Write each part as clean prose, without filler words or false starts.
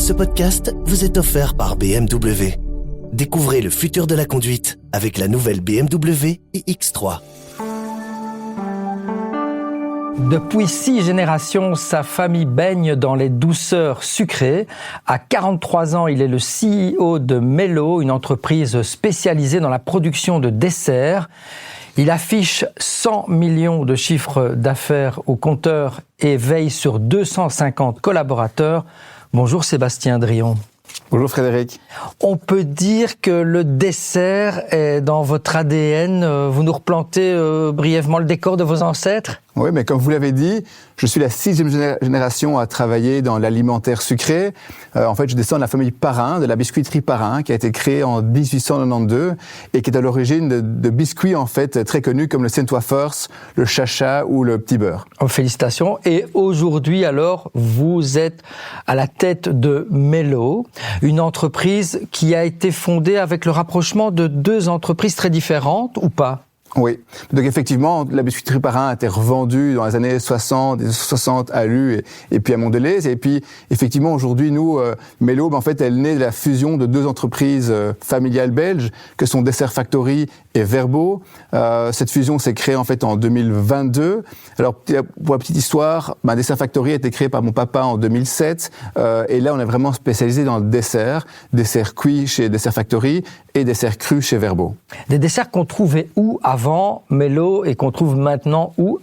Ce podcast vous est offert par BMW. Découvrez le futur de la conduite avec la nouvelle BMW iX3. Depuis 6 générations, sa famille baigne dans les douceurs sucrées. À 43 ans, il est le CEO de Mello, une entreprise spécialisée dans la production de desserts. Il affiche 100 millions de chiffres d'affaires au compteur et veille sur 250 collaborateurs. Bonjour Sébastien Drion. Bonjour Frédéric. On peut dire que le dessert est dans votre ADN. Vous nous replantez brièvement le décor de vos ancêtres ? Oui, mais comme vous l'avez dit, je suis la 6e génération à travailler dans l'alimentaire sucré. En fait, je descends de la famille Parrain, de la biscuiterie Parrain, qui a été créée en 1892 et qui est à l'origine de biscuits en fait très connus comme le Saint Wafers, le Chacha ou le Petit Beurre. Oh, félicitations. Et aujourd'hui, alors, vous êtes à la tête de Mello, une entreprise qui a été fondée avec le rapprochement de 2 entreprises très différentes, ou pas ? Oui. Donc effectivement, la biscuiterie Parrain a été revendue dans les années 60 à Lu et puis à Mondelez. Et puis effectivement, aujourd'hui, nous, Mello, en fait, elle naît de la fusion de 2 entreprises familiales belges que sont Dessert Factory et Verbo. Cette fusion s'est créée en fait en 2022. Alors pour la petite histoire, Dessert Factory a été créé par mon papa en 2007. Et là, on est vraiment spécialisé dans le dessert cuit chez Dessert Factory et dessert cru chez Verbo. Des desserts qu'on trouvait où avant Mello et qu'on trouve maintenant où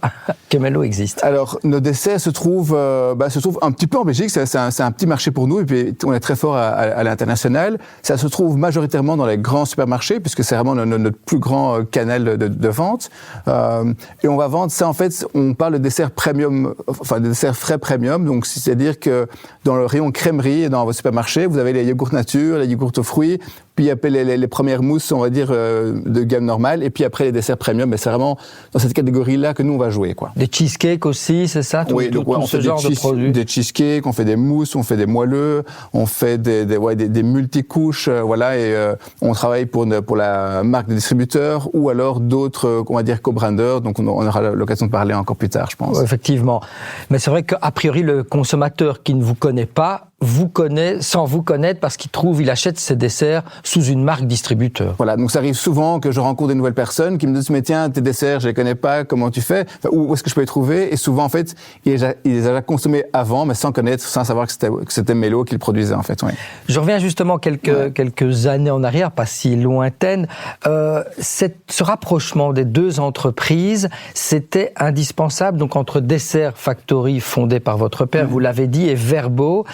que Mello existe? Alors, nos desserts se trouvent un petit peu en Belgique. C'est un petit marché pour nous et puis on est très fort à l'international. Ça se trouve majoritairement dans les grands supermarchés puisque c'est vraiment notre plus grand canal de vente. Et on va vendre ça, en fait, on parle de dessert premium, enfin de dessert frais premium. Donc, c'est-à-dire que dans le rayon crèmerie et dans vos supermarchés, vous avez les yogourts nature, les yogourts aux fruits, puis après les premières mousses, on va dire, de gamme normale, et puis après les desserts premium. Mais c'est vraiment dans cette catégorie-là que nous, on va jouer, quoi. Des cheesecakes aussi, c'est ça? Oui, donc on fait genre de produits. Des cheesecakes, on fait des mousses, on fait des moelleux, on fait des multicouches, voilà, et on travaille pour la marque des distributeurs ou alors d'autres, on va dire, co-branders. Donc on aura l'occasion de parler encore plus tard, je pense. Effectivement. Mais c'est vrai qu'a priori, le consommateur qui ne vous connaît pas, vous connaît sans vous connaître parce il achète ses desserts sous une marque distributeur. Voilà, donc ça arrive souvent que je rencontre des nouvelles personnes qui me disent « Mais tiens, tes desserts, je les connais pas, comment tu fais ?» Où est-ce que je peux les trouver? Et souvent, en fait, il les a déjà consommés avant, mais sans connaître, sans savoir que c'était Mello qui le produisait, en fait. Oui. Je reviens justement quelques années en arrière, pas si lointaines. Ce rapprochement des 2 entreprises, c'était indispensable, donc entre Dessert Factory, fondé par votre père, vous l'avez dit, et Verbo.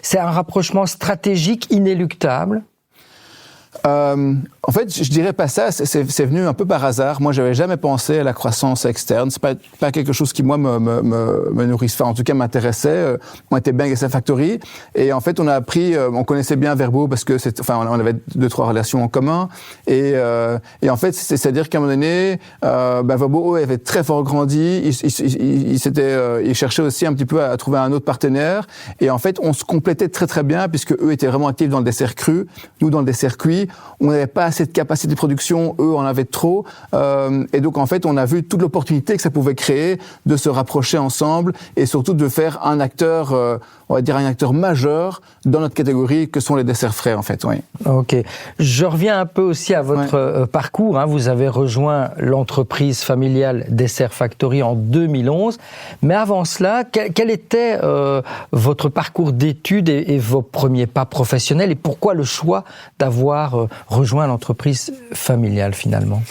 C'est un rapprochement stratégique inéluctable. En fait, je dirais pas ça, c'est venu un peu par hasard. Moi, j'avais jamais pensé à la croissance externe. C'est pas quelque chose qui, moi, me nourrissait, enfin, en tout cas, m'intéressait. On était bien avec Dessert Factory. Et en fait, on a appris, on connaissait bien Verbo parce que on avait 2-3 relations en commun. Et en fait, c'est-à-dire qu'à un moment donné, Verbo avait très fort grandi. Il cherchait aussi un petit peu à trouver un autre partenaire. Et en fait, on se complétait très, très bien puisque eux étaient vraiment actifs dans le dessert cru. Nous, dans le dessert cuit, on n'avait pas assez de capacité de production, eux en avaient trop, et donc en fait on a vu toute l'opportunité que ça pouvait créer de se rapprocher ensemble et surtout de faire un acteur, on va dire un acteur majeur dans notre catégorie que sont les desserts frais en fait. Oui. Ok, je reviens un peu aussi à votre parcours. Vous avez rejoint l'entreprise familiale Dessert Factory en 2011, mais avant cela, quel était votre parcours d'études et vos premiers pas professionnels et pourquoi le choix d'avoir rejoint l'entreprise familiale finalement?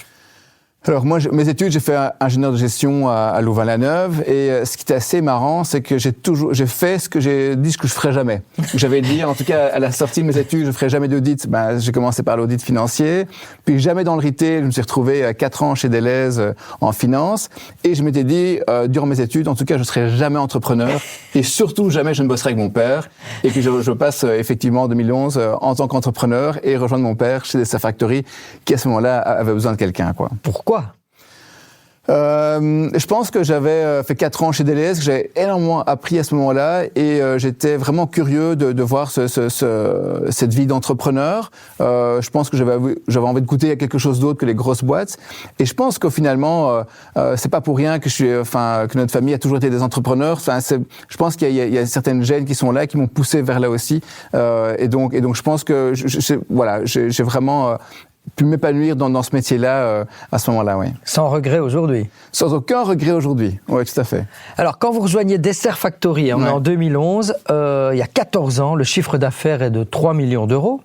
Alors moi, mes études, j'ai fait ingénieur de gestion à Louvain-la-Neuve et ce qui était assez marrant, c'est que j'ai fait ce que j'ai dit que je ferais jamais. J'avais dit, en tout cas à la sortie de mes études, je ferais jamais d'audit. J'ai commencé par l'audit financier, puis jamais dans le retail. Je me suis retrouvé à 4 ans chez Delhaize en finance et je m'étais dit, durant mes études, en tout cas, je serai jamais entrepreneur et surtout jamais je ne bosserai avec mon père. Et puis je passe effectivement en 2011 en tant qu'entrepreneur et rejoindre mon père chez Dessert Factory qui à ce moment-là avait besoin de quelqu'un, quoi. Pourquoi? Je pense que j'avais fait 4 ans chez DLS, que j'ai énormément appris à ce moment-là et j'étais vraiment curieux de voir cette vie d'entrepreneur. Je pense que j'avais envie de goûter à quelque chose d'autre que les grosses boîtes. Et je pense que finalement, c'est pas pour rien que que notre famille a toujours été des entrepreneurs. Je pense qu'il y a certaines gènes qui sont là, qui m'ont poussé vers là aussi. Et donc je pense que j'ai vraiment pu m'épanouir dans ce métier-là à ce moment-là, oui. Sans regret aujourd'hui? Sans aucun regret aujourd'hui, oui, tout à fait. Alors, quand vous rejoignez Dessert Factory, on est en 2011, il y a 14 ans, le chiffre d'affaires est de 3 millions d'euros.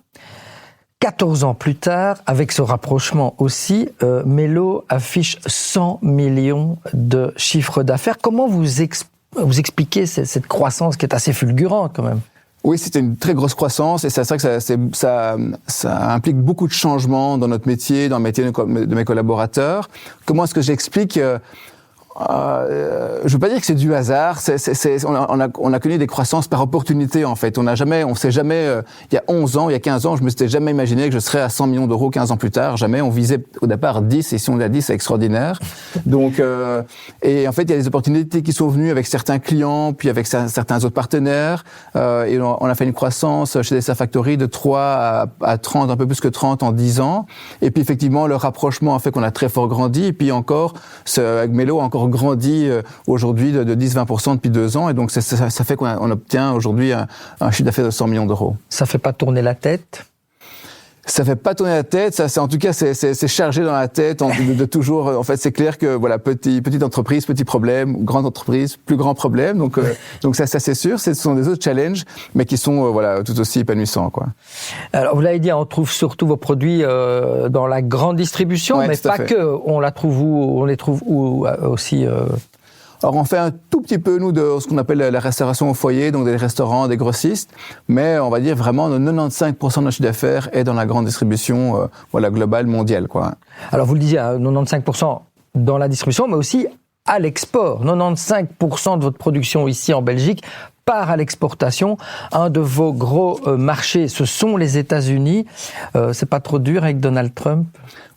14 ans plus tard, avec ce rapprochement aussi, Mello affiche 100 millions de chiffre d'affaires. Comment vous expliquez cette croissance qui est assez fulgurante quand même? Oui, c'était une très grosse croissance et c'est vrai que ça implique beaucoup de changements dans notre métier, dans le métier de mes collaborateurs. Comment est-ce que j'explique je veux pas dire que c'est du hasard. On a connu des croissances par opportunité en fait. On s'est jamais. Il y a 11 ans, il y a 15 ans, je me suis jamais imaginé que je serais à 100 millions d'euros 15 ans plus tard. Jamais. On visait au départ 10 et si on a 10, c'est extraordinaire. Donc et en fait, il y a des opportunités qui sont venues avec certains clients, puis avec certains autres partenaires. Et on a fait une croissance chez Dessert Factory de 3 à 30, un peu plus que 30 en 10 ans. Et puis effectivement, le rapprochement a fait qu'on a très fort grandi. Et puis encore, avec Mello, encore grandi aujourd'hui de 10-20% depuis 2 ans et donc ça fait qu'on obtient aujourd'hui un chiffre d'affaires de 100 millions d'euros. Ça fait pas tourner la tête? Ça fait pas tourner la tête, en tout cas c'est chargé dans la tête de toujours. En fait, c'est clair que voilà, petite entreprise, petit problème, grande entreprise, plus grand problème. Donc ça c'est sûr. Ce sont des autres challenges, mais qui sont tout aussi épanouissants, quoi. Alors vous l'avez dit, on trouve surtout vos produits dans la grande distribution, mais pas que. On les trouve où aussi. Alors on fait un tout petit peu, nous, de ce qu'on appelle la restauration au foyer, donc des restaurants, des grossistes, mais on va dire vraiment 95% de notre chiffre d'affaires est dans la grande distribution globale, mondiale, quoi. Alors vous le disiez, 95% dans la distribution, mais aussi à l'export. 95% de votre production ici en Belgique part à l'exportation. Un de vos gros marchés, ce sont les États-Unis. C'est pas trop dur avec Donald Trump?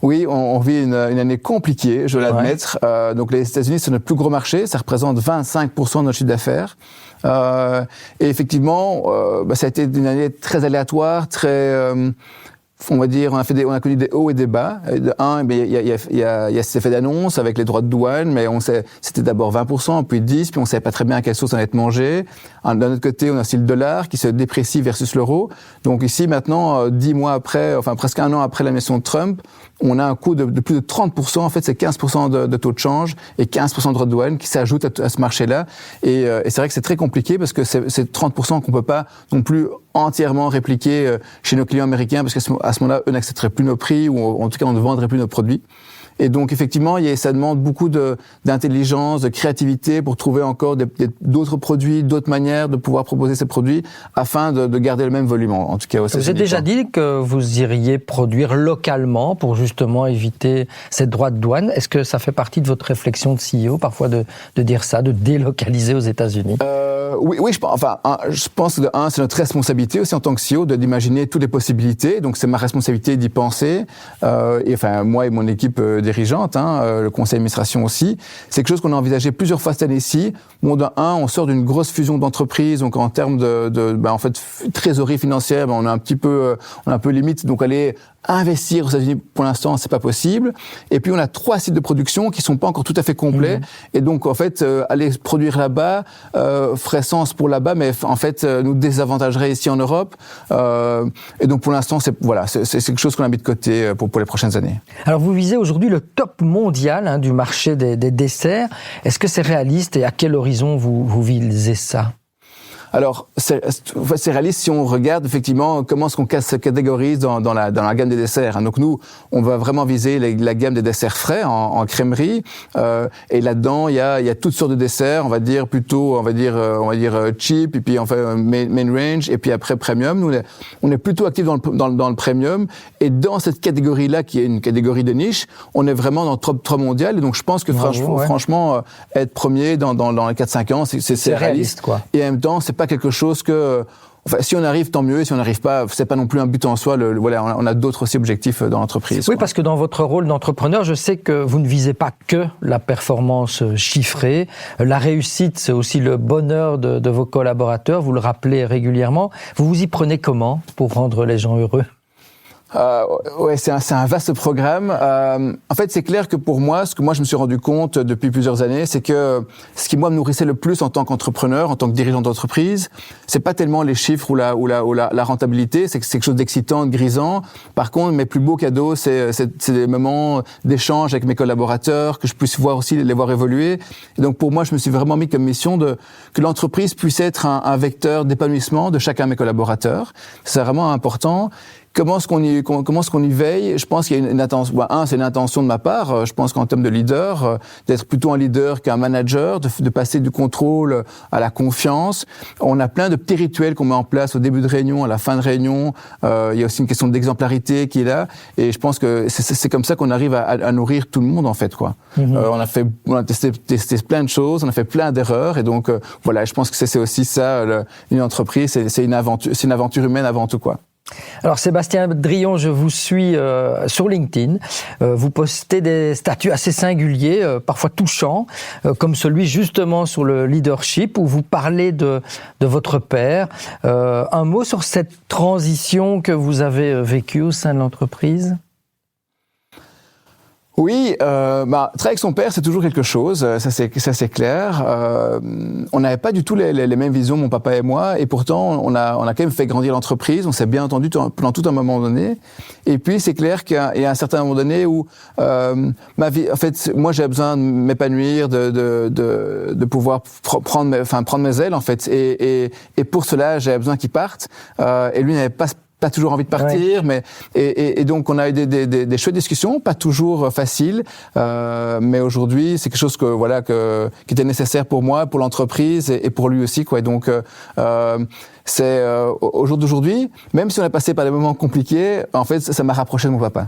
Oui, on vit une année compliquée, je dois l'admettre. Donc les États-Unis, c'est notre plus gros marché, ça représente 25% de notre chiffre d'affaires. Et effectivement, ça a été une année très aléatoire, très... on va dire, on a connu des hauts et des bas. Il y a cet effet d'annonce avec les droits de douane, mais c'était d'abord 20%, puis 10%, puis on savait pas très bien à quelle sauce on allait être mangé. D'un autre côté, on a aussi le dollar qui se déprécie versus l'euro. Donc ici, maintenant, 10 mois après, enfin presque 1 an après la mission de Trump, on a un coût de plus de 30%. En fait, c'est 15% de taux de change et 15% de droits de douane qui s'ajoutent à ce marché-là. Et c'est vrai que c'est très compliqué parce que c'est 30% qu'on peut pas non plus entièrement répliquer chez nos clients américains parce qu'à ce moment-là, eux n'accepteraient plus nos prix ou en tout cas, on ne vendrait plus nos produits. Et donc, effectivement, ça demande beaucoup d'intelligence, de créativité pour trouver encore d'autres produits, d'autres manières de pouvoir proposer ces produits afin de garder le même volume, en tout cas. Vous avez déjà dit que vous iriez produire localement pour justement éviter ces droits de douane. Est-ce que ça fait partie de votre réflexion de CEO, parfois de dire ça, de délocaliser aux États-Unis? Oui, je pense que c'est notre responsabilité aussi en tant que CEO d'imaginer toutes les possibilités. Donc, c'est ma responsabilité d'y penser. Moi et mon équipe dirigeante, le conseil d'administration aussi. C'est quelque chose qu'on a envisagé plusieurs fois cette année-ci. On sort d'une grosse fusion d'entreprises, donc en termes de trésorerie financière, on a un peu limite. Donc, aller investir aux États-Unis, pour l'instant, c'est pas possible. Et puis, on a 3 sites de production qui sont pas encore tout à fait complets. Et donc, en fait, aller produire là-bas ferait sens pour là-bas, mais en fait, nous désavantagerait ici en Europe. Et donc, pour l'instant, c'est quelque chose qu'on a mis de côté pour les prochaines années. Alors, vous visez aujourd'hui le top mondial du marché des desserts. Est-ce que c'est réaliste et à quel horizon vous visez ça? Alors, c'est réaliste si on regarde effectivement comment est-ce qu'on se catégorise dans la gamme des desserts. Donc nous, on va vraiment viser la gamme des desserts frais en crèmerie. Et là-dedans, il y a toutes sortes de desserts. On va dire cheap, et puis enfin main range, et puis après premium. Nous, on est plutôt actifs dans le premium. Et dans cette catégorie-là, qui est une catégorie de niche, on est vraiment dans le top 3 mondial. Et donc je pense que franchement, être premier dans les 4-5 ans, c'est réaliste, quoi. Et en même temps, c'est pas quelque chose que enfin, si on arrive, tant mieux. Si on n'arrive pas, c'est pas non plus un but en soi. Voilà, on a d'autres aussi objectifs dans l'entreprise. Oui, parce que dans votre rôle d'entrepreneur, je sais que vous ne visez pas que la performance chiffrée. La réussite, c'est aussi le bonheur de vos collaborateurs. Vous le rappelez régulièrement. Vous vous y prenez comment pour rendre les gens heureux? Ouais, c'est un vaste programme. En fait, c'est clair que pour moi, ce que moi je me suis rendu compte depuis plusieurs années, c'est que ce qui moi me nourrissait le plus en tant qu'entrepreneur, en tant que dirigeant d'entreprise, c'est pas tellement les chiffres ou la rentabilité, c'est quelque chose d'excitant, de grisant. Par contre, mes plus beaux cadeaux, c'est des moments d'échange avec mes collaborateurs, que je puisse voir aussi les voir évoluer. Et donc pour moi, je me suis vraiment mis comme mission que l'entreprise puisse être un vecteur d'épanouissement de chacun de mes collaborateurs. C'est vraiment important. Comment est-ce qu'on y veille? Je pense qu'il y a une intention. C'est une intention de ma part. Je pense qu'en termes de leader, d'être plutôt un leader qu'un manager, de passer du contrôle à la confiance. On a plein de petits rituels qu'on met en place au début de réunion, à la fin de réunion. Il y a aussi une question d'exemplarité qui est là. Et je pense que c'est comme ça qu'on arrive à nourrir tout le monde, en fait, quoi. Mm-hmm. On a testé plein de choses, on a fait plein d'erreurs. Et donc, voilà, je pense que c'est aussi ça, une entreprise. C'est une aventure humaine avant tout, quoi. Alors Sébastien Drillon, je vous suis sur LinkedIn. Vous postez des statuts assez singuliers, parfois touchants, comme celui justement sur le leadership, où vous parlez de votre père. Un mot sur cette transition que vous avez vécue au sein de l'entreprise ? Oui, travailler avec son père, c'est toujours quelque chose, ça c'est clair. On n'avait pas du tout les mêmes visions, mon papa et moi, et pourtant on a quand même fait grandir l'entreprise, on s'est bien entendu pendant tout un moment donné. Et puis c'est clair qu'il y a un certain moment donné où ma vie, en fait, moi j'ai besoin de m'épanouir, de pouvoir prendre mes ailes en fait, et pour cela j'avais besoin qu'il parte, et lui n'avait pas toujours envie de partir, ouais. Et donc on a eu des chouettes discussions, pas toujours faciles, mais aujourd'hui c'est quelque chose qui était nécessaire pour moi, pour l'entreprise et pour lui aussi, quoi. Donc c'est au jour d'aujourd'hui, même si on a passé par des moments compliqués, en fait ça m'a rapproché de mon papa.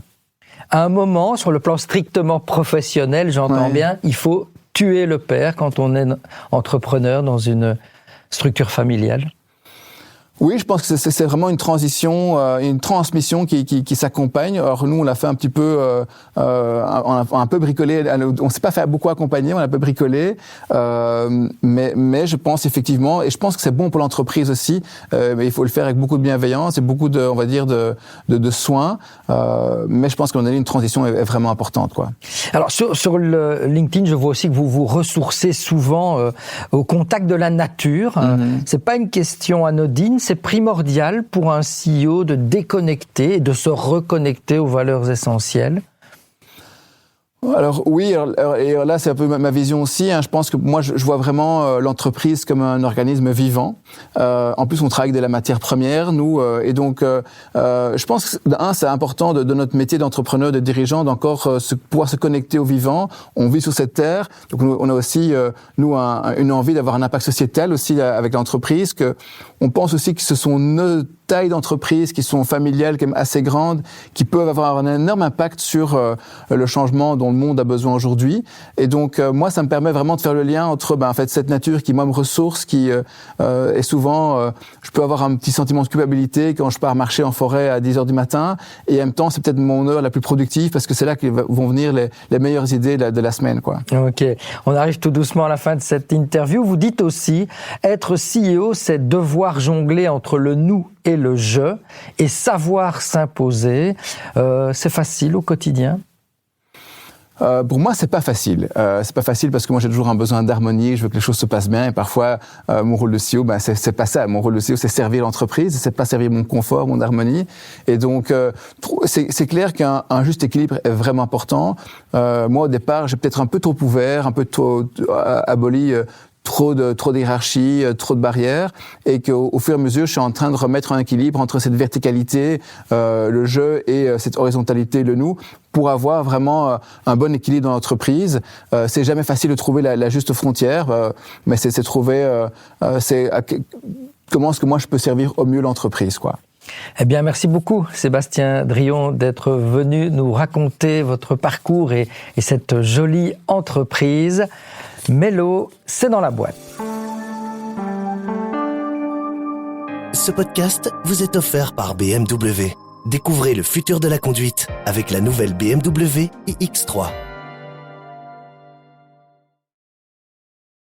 À un moment, sur le plan strictement professionnel, j'entends bien, il faut tuer le père quand on est entrepreneur dans une structure familiale. Oui, je pense que c'est vraiment une transition, une transmission qui s'accompagne. Alors nous, on l'a fait un petit peu, on a un peu bricolé. On s'est pas fait beaucoup accompagner, on a un peu bricolé, mais je pense effectivement, et je pense que c'est bon pour l'entreprise aussi. Mais il faut le faire avec beaucoup de bienveillance et beaucoup de, on va dire, de soins. Mais je pense qu'on a une transition est vraiment importante, quoi. Alors sur le LinkedIn, je vois aussi que vous vous ressourcez souvent au contact de la nature. C'est pas une question anodine. C'est primordial pour un CEO de déconnecter et de se reconnecter aux valeurs essentielles. Alors oui, et là c'est un peu ma vision aussi. Je pense que moi je vois vraiment l'entreprise comme un organisme vivant. En plus on travaille avec de la matière première, nous, et donc je pense que c'est important de notre métier d'entrepreneur, de dirigeant, d'encore pouvoir se connecter au vivant. On vit sur cette terre, donc on a aussi une envie d'avoir un impact sociétal aussi avec l'entreprise. Que on pense aussi que ce sont nos tailles d'entreprises qui sont familiales, quand même assez grandes, qui peuvent avoir un énorme impact sur le changement dont le monde a besoin aujourd'hui. Et donc, moi, ça me permet vraiment de faire le lien entre, en fait, cette nature qui, moi, me ressource, qui est souvent, je peux avoir un petit sentiment de culpabilité quand je pars marcher en forêt à 10h du matin, et en même temps, c'est peut-être mon heure la plus productive, parce que c'est là que vont venir les meilleures idées de la semaine, quoi. Ok. On arrive tout doucement à la fin de cette interview. Vous dites aussi, être CEO, c'est devoir jongler entre le nous et le je, et savoir s'imposer. C'est facile au quotidien? Pour moi, c'est pas facile. C'est pas facile parce que moi, j'ai toujours un besoin d'harmonie. Je veux que les choses se passent bien. Et parfois, mon rôle de CEO, c'est pas ça. Mon rôle de CEO, c'est servir l'entreprise. C'est pas servir mon confort, mon harmonie. Et donc, c'est clair qu'un juste équilibre est vraiment important. Moi, au départ, j'ai peut-être un peu trop ouvert, un peu trop aboli. Trop de hiérarchie, trop de barrières, et qu'au fur et à mesure, je suis en train de remettre un équilibre entre cette verticalité, le je, et cette horizontalité, le nous, pour avoir vraiment un bon équilibre dans l'entreprise. C'est jamais facile de trouver la juste frontière, mais c'est trouver comment est-ce que moi je peux servir au mieux l'entreprise, quoi. Eh bien, merci beaucoup, Sébastien Drillon, d'être venu nous raconter votre parcours et cette jolie entreprise. Mello, c'est dans la boîte. Ce podcast vous est offert par BMW. Découvrez le futur de la conduite avec la nouvelle BMW iX3.